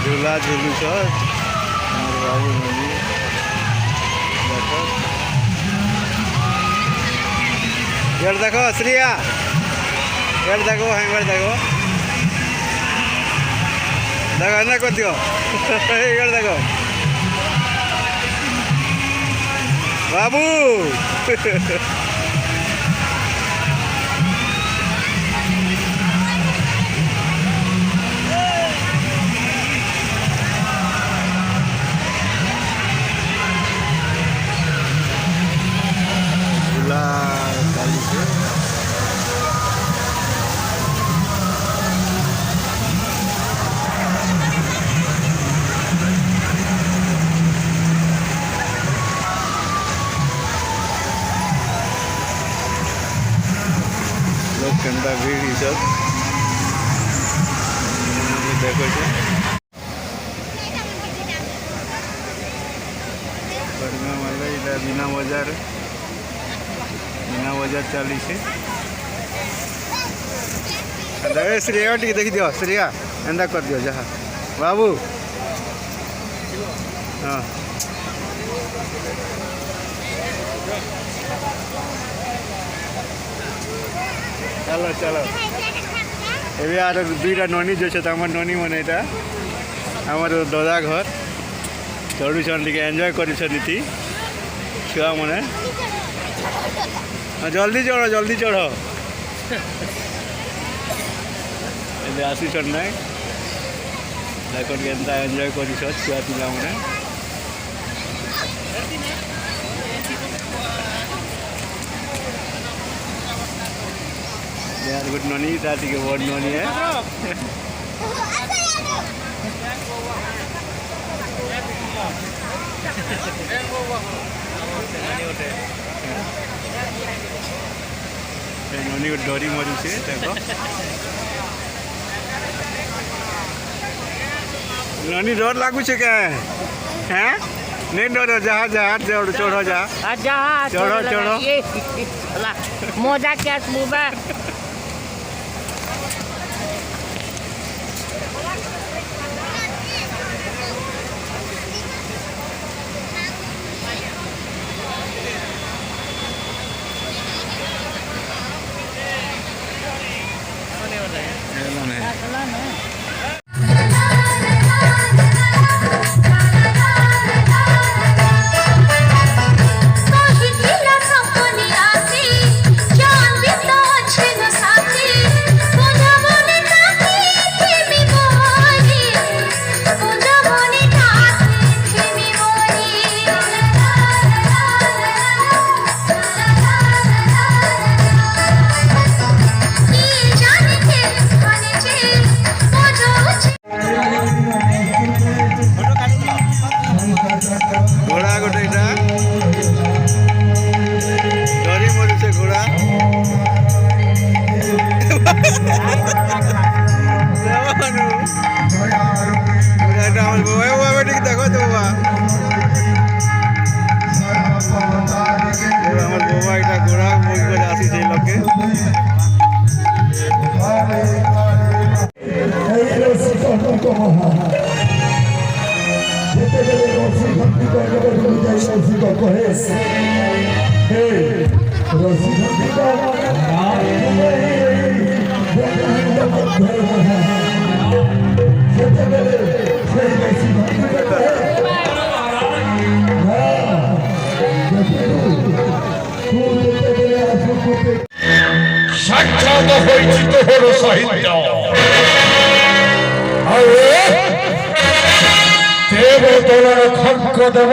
झूला झूलू छ बाबू नदी देखो इधर देखो श्रिया इधर देखो हेंगर देखो देखो ना कर दियो इधर देखो बाबू केंदा भीड़ सब देखो बढ़िया मतलब इधर मीना बाजार चली से श्रेया टी देखी दियो श्रेया एंदा कर दियो जहाँ बाबू हाँ चलो चलो एवं आर दुईटा ननी जो ननी मैंने आमर दादा घर चढ़ुन टे एंजय कर छुआ मैंने जल्दी चढ़ आसीछन ना देख के एंजय कर छुआ पिला मैंने यार गुड ननी ताती के बड़ ननी है ननी को डरी मरी से देखो ननी डर लागू छे क्या हैं नहीं डरो जहाँ चढ़ो जा चढ़ो मोजा क्या मुबा देखो तो बाबा এটা ঘোড়া বই করে আসি সেই লোকে সাক্ষাৎ হইচিত হল সাহিত্য দেবতলার খড়্গ দেব